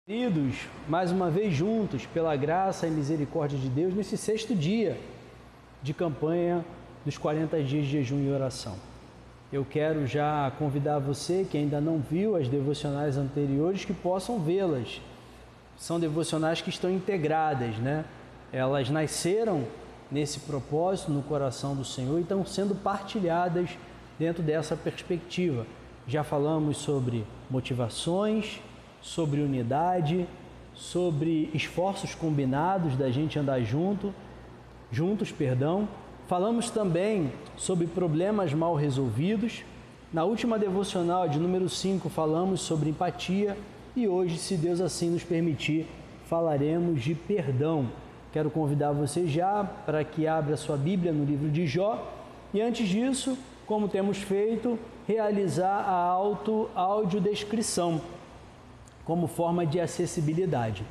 Queridos, mais uma vez juntos, pela graça e misericórdia de Deus, nesse 6º dia de campanha dos 40 dias de jejum e oração. Eu quero já convidar você que ainda não viu as devocionais anteriores, que possam vê-las. São devocionais que estão integradas, né? Elas nasceram nesse propósito no coração do Senhor e estão sendo partilhadas dentro dessa perspectiva. Já falamos sobre motivações, sobre unidade, sobre esforços combinados da gente andar juntos. Falamos também sobre problemas mal resolvidos. Na última devocional de número 5 falamos sobre empatia e hoje, se Deus assim nos permitir, falaremos de perdão. Quero convidar você já para que abra sua Bíblia no livro de Jó e antes disso, como temos feito, realizar a audiodescrição como forma de acessibilidade.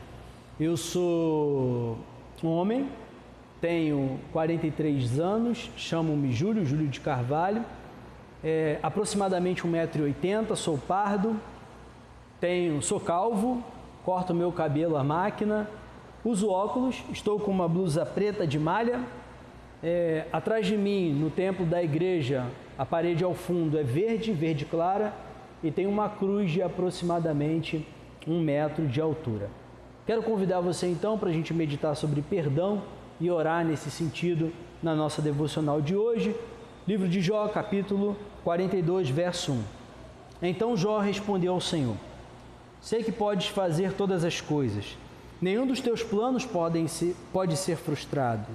Eu sou um homem, tenho 43 anos, chamo-me Júlio de Carvalho, aproximadamente 1,80 m, sou pardo, sou calvo, corto meu cabelo à máquina, uso óculos, estou com uma blusa preta de malha, atrás de mim, no templo da igreja, a parede ao fundo é verde clara e tem uma cruz de aproximadamente 1 metro de altura. Quero convidar você então para a gente meditar sobre perdão e orar nesse sentido na nossa devocional de hoje. Livro de Jó, capítulo 42, verso 1. Então Jó respondeu ao Senhor: sei que podes fazer todas as coisas, nenhum dos teus planos pode ser frustrado.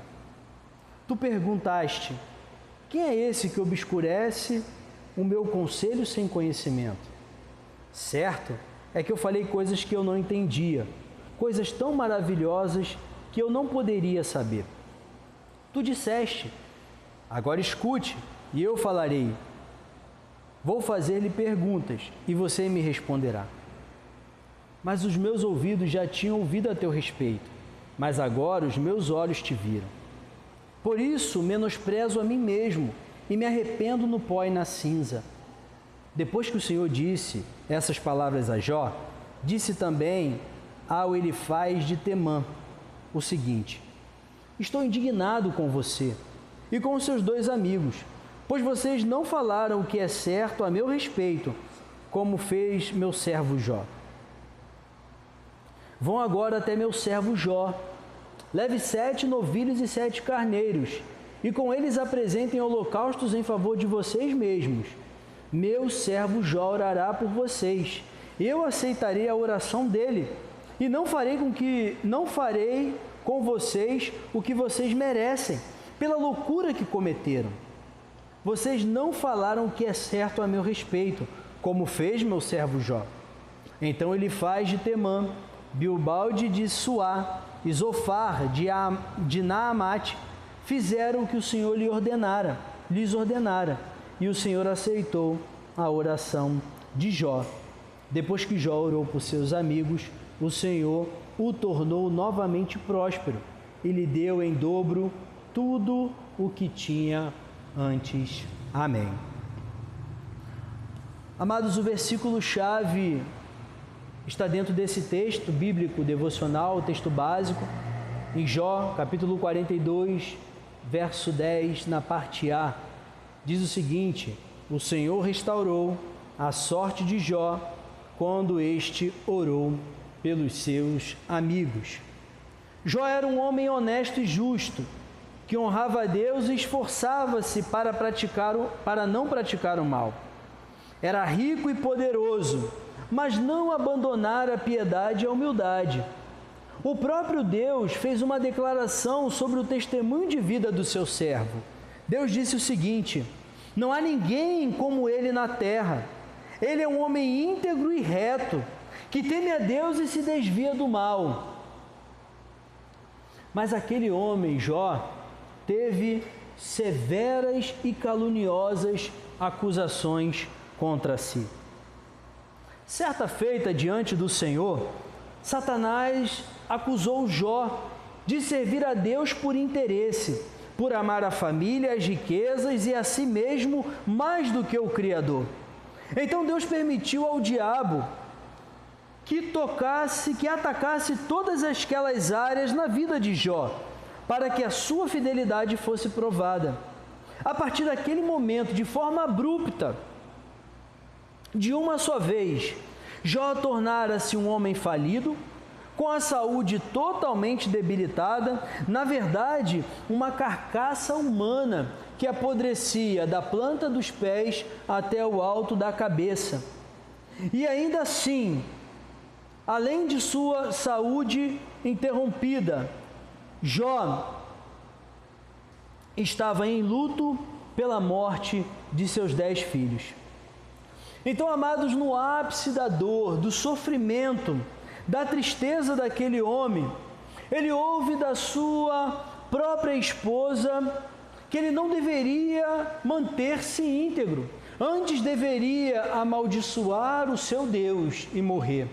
Tu perguntaste: quem é esse que obscurece o meu conselho sem conhecimento? Certo é que eu falei coisas que eu não entendia, coisas tão maravilhosas que eu não poderia saber. Tu disseste: agora escute, e eu falarei. Vou fazer-lhe perguntas, e você me responderá. Mas os meus ouvidos já tinham ouvido a teu respeito, mas agora os meus olhos te viram. Por isso menosprezo a mim mesmo, e me arrependo no pó e na cinza. Depois que o Senhor disse essas palavras a Jó, disse também ao Elifaz de Temã o seguinte: estou indignado com você e com os seus 2 amigos, pois vocês não falaram o que é certo a meu respeito, como fez meu servo Jó. Vão agora até meu servo Jó, leve 7 novilhos e 7 carneiros, e com eles apresentem holocaustos em favor de vocês mesmos. Meu servo Jó orará por vocês. Eu aceitarei a oração dele e não farei com vocês o que vocês merecem, pela loucura que cometeram. Vocês não falaram o que é certo a meu respeito, como fez meu servo Jó. Então Elifaz de Temã, Bilbalde de Suá e Zofar de Naamate fizeram o que o Senhor lhes ordenara. E o Senhor aceitou a oração de Jó. Depois que Jó orou por seus amigos, o Senhor o tornou novamente próspero e lhe deu em dobro tudo o que tinha antes. Amém. Amados, o versículo-chave está dentro desse texto bíblico devocional, texto básico, em Jó, capítulo 42, verso 10, na parte A. Diz o seguinte: o Senhor restaurou a sorte de Jó quando este orou pelos seus amigos. Jó era um homem honesto e justo, que honrava a Deus e esforçava-se para não praticar o mal. Era rico e poderoso, mas não abandonara a piedade e a humildade. O próprio Deus fez uma declaração sobre o testemunho de vida do seu servo. Deus disse o seguinte: não há ninguém como ele na terra. Ele é um homem íntegro e reto, que teme a Deus e se desvia do mal. Mas aquele homem, Jó, teve severas e caluniosas acusações contra si. Certa feita, diante do Senhor, Satanás acusou Jó de servir a Deus por interesse, por amar a família, as riquezas e a si mesmo mais do que o Criador. Então Deus permitiu ao diabo que atacasse todas aquelas áreas na vida de Jó, para que a sua fidelidade fosse provada. A partir daquele momento, de forma abrupta, de uma só vez, Jó tornara-se um homem falido, com a saúde totalmente debilitada, na verdade, uma carcaça humana que apodrecia da planta dos pés até o alto da cabeça. E ainda assim, além de sua saúde interrompida, Jó estava em luto pela morte de seus 10 filhos. Então, amados, no ápice da dor, do sofrimento, da tristeza daquele homem, ele ouve da sua própria esposa que ele não deveria manter-se íntegro, antes deveria amaldiçoar o seu Deus e morrer.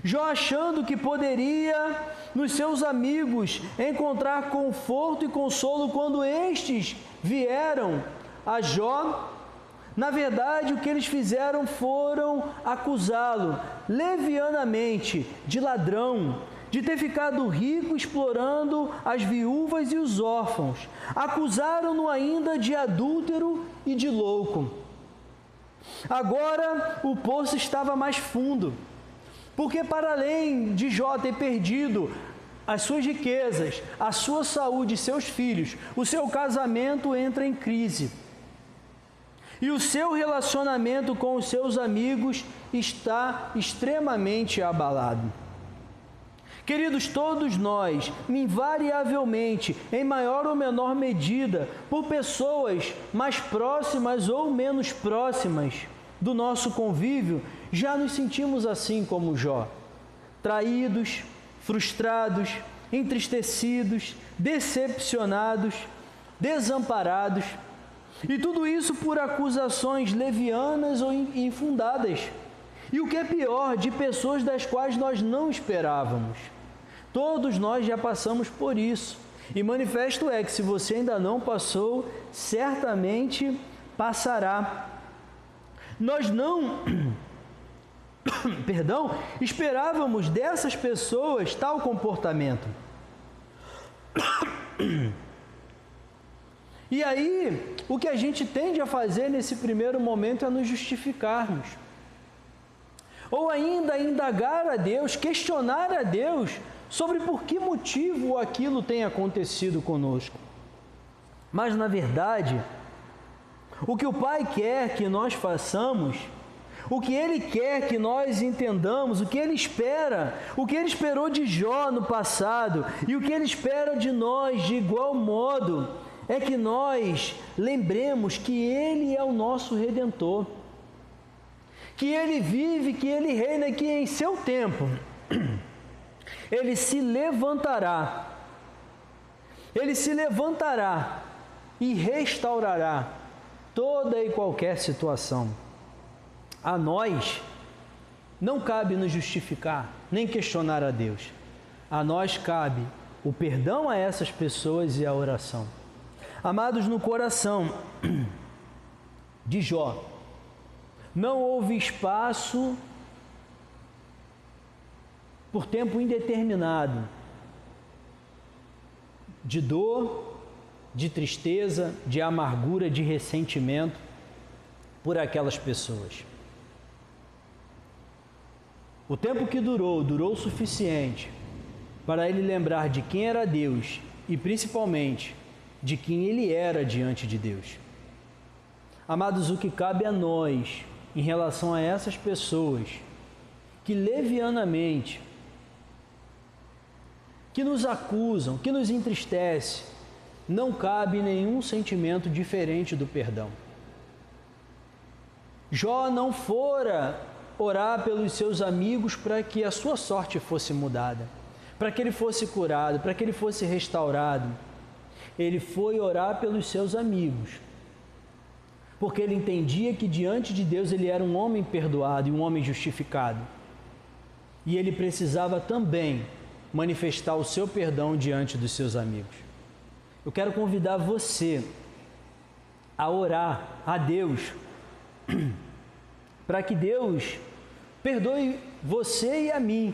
Jó, achando que poderia nos seus amigos encontrar conforto e consolo quando estes vieram a Jó, na verdade, o que eles fizeram foram acusá-lo levianamente de ladrão, de ter ficado rico explorando as viúvas e os órfãos. Acusaram-no ainda de adúltero e de louco. Agora o poço estava mais fundo, porque para além de Jó ter perdido as suas riquezas, a sua saúde e seus filhos, o seu casamento entra em crise. E o seu relacionamento com os seus amigos está extremamente abalado. Queridos, todos nós, invariavelmente, em maior ou menor medida, por pessoas mais próximas ou menos próximas do nosso convívio, já nos sentimos assim como Jó, traídos, frustrados, entristecidos, decepcionados, desamparados, e tudo isso por acusações levianas ou infundadas. E o que é pior, de pessoas das quais nós não esperávamos. Todos nós já passamos por isso. E manifesto é que se você ainda não passou, certamente passará. Nós não, esperávamos dessas pessoas tal comportamento. E aí, o que a gente tende a fazer nesse primeiro momento é nos justificarmos. Ou ainda indagar a Deus, questionar a Deus sobre por que motivo aquilo tem acontecido conosco. Mas, na verdade, o que o Pai quer que nós façamos, o que Ele quer que nós entendamos, o que Ele espera, o que Ele esperou de Jó no passado e o que Ele espera de nós de igual modo, é que nós lembremos que Ele é o nosso Redentor, que Ele vive, que Ele reina e que em seu tempo Ele se levantará e restaurará toda e qualquer situação. A nós não cabe nos justificar, nem questionar a Deus. A nós cabe o perdão a essas pessoas e a oração. Amados, no coração de Jó, não houve espaço por tempo indeterminado de dor, de tristeza, de amargura, de ressentimento por aquelas pessoas. O tempo que durou o suficiente para ele lembrar de quem era Deus e principalmente de quem ele era diante de Deus. Amados, o que cabe a nós em relação a essas pessoas que levianamente, que nos acusam, que nos entristecem, não cabe nenhum sentimento diferente do perdão. Jó não fora orar pelos seus amigos para que a sua sorte fosse mudada, para que ele fosse curado, para que ele fosse restaurado. Ele foi orar pelos seus amigos, porque ele entendia que diante de Deus ele era um homem perdoado e um homem justificado. E ele precisava também manifestar o seu perdão diante dos seus amigos. Eu quero convidar você a orar a Deus para que Deus perdoe você e a mim,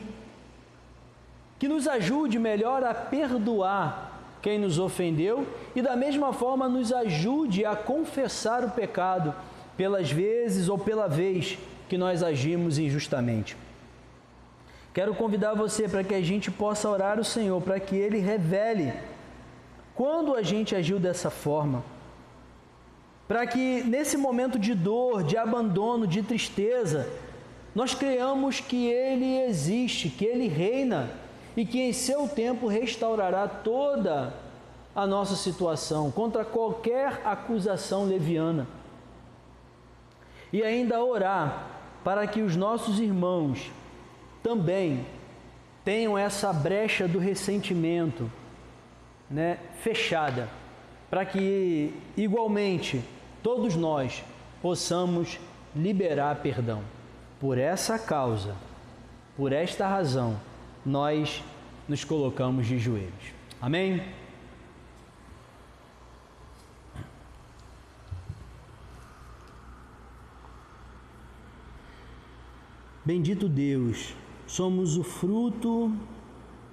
que nos ajude melhor a perdoar quem nos ofendeu e da mesma forma nos ajude a confessar o pecado pelas vezes ou pela vez que nós agimos injustamente. Quero convidar você para que a gente possa orar ao Senhor, para que Ele revele quando a gente agiu dessa forma, para que nesse momento de dor, de abandono, de tristeza, nós creiamos que Ele existe, que Ele reina e que em seu tempo restaurará toda a nossa situação contra qualquer acusação leviana. E ainda orar para que os nossos irmãos também tenham essa brecha do ressentimento, fechada, para que igualmente todos nós possamos liberar perdão. Por essa causa, por esta razão, nós nos colocamos de joelhos. Amém? Bendito Deus, somos o fruto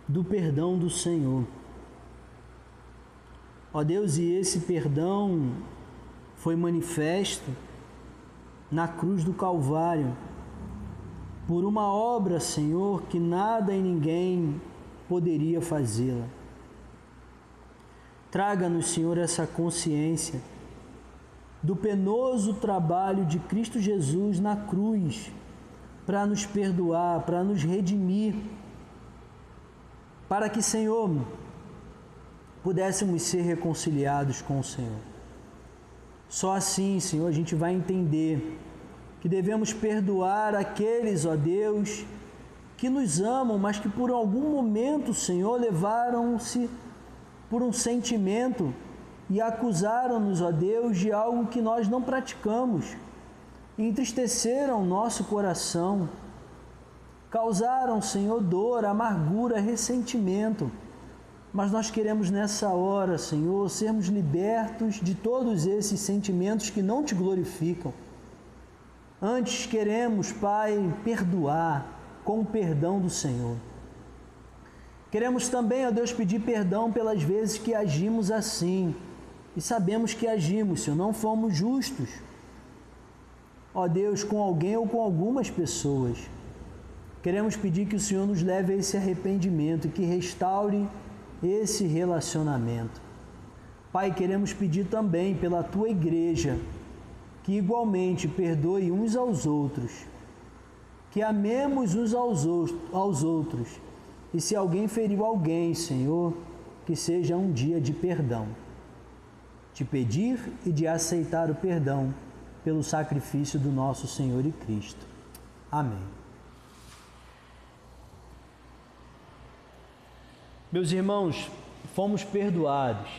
do perdão do Senhor. Ó Deus, e esse perdão foi manifesto na cruz do Calvário, por uma obra, Senhor, que nada e ninguém poderia fazê-la. Traga-nos, Senhor, essa consciência do penoso trabalho de Cristo Jesus na cruz, para nos perdoar, para nos redimir, para que, Senhor, pudéssemos ser reconciliados com o Senhor. Só assim, Senhor, a gente vai entender que devemos perdoar aqueles, ó Deus, que nos amam, mas que por algum momento, Senhor, levaram-se por um sentimento e acusaram-nos, ó Deus, de algo que nós não praticamos. Entristeceram o nosso coração, causaram, Senhor, dor, amargura, ressentimento. Mas nós queremos nessa hora, Senhor, sermos libertos de todos esses sentimentos que não te glorificam. Antes queremos, Pai, perdoar com o perdão do Senhor. Queremos também, ó Deus, pedir perdão pelas vezes que agimos assim. E sabemos que agimos, Senhor, não fomos justos. Ó Deus, com alguém ou com algumas pessoas. Queremos pedir que o Senhor nos leve a esse arrependimento e que restaure esse relacionamento. Pai, queremos pedir também pela Tua igreja, que igualmente perdoe uns aos outros, que amemos uns aos outros, e se alguém feriu alguém, Senhor, que seja um dia de perdão, de pedir e de aceitar o perdão pelo sacrifício do nosso Senhor e Cristo. Amém. Meus irmãos, fomos perdoados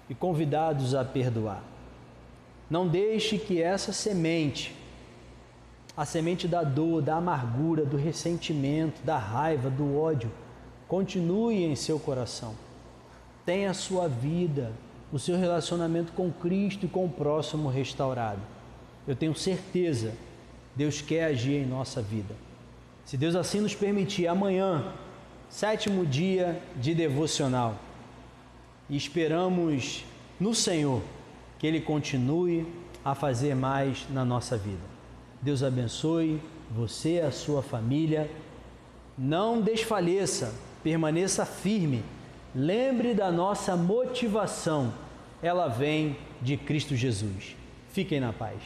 e convidados a perdoar. Não deixe que essa semente, a semente da dor, da amargura, do ressentimento, da raiva, do ódio, continue em seu coração. Tenha a sua vida, o seu relacionamento com Cristo e com o próximo restaurado. Eu tenho certeza, Deus quer agir em nossa vida. Se Deus assim nos permitir, amanhã, 7º dia de devocional, e esperamos no Senhor que Ele continue a fazer mais na nossa vida. Deus abençoe você e a sua família. Não desfaleça, permaneça firme. Lembre da nossa motivação. Ela vem de Cristo Jesus. Fiquem na paz.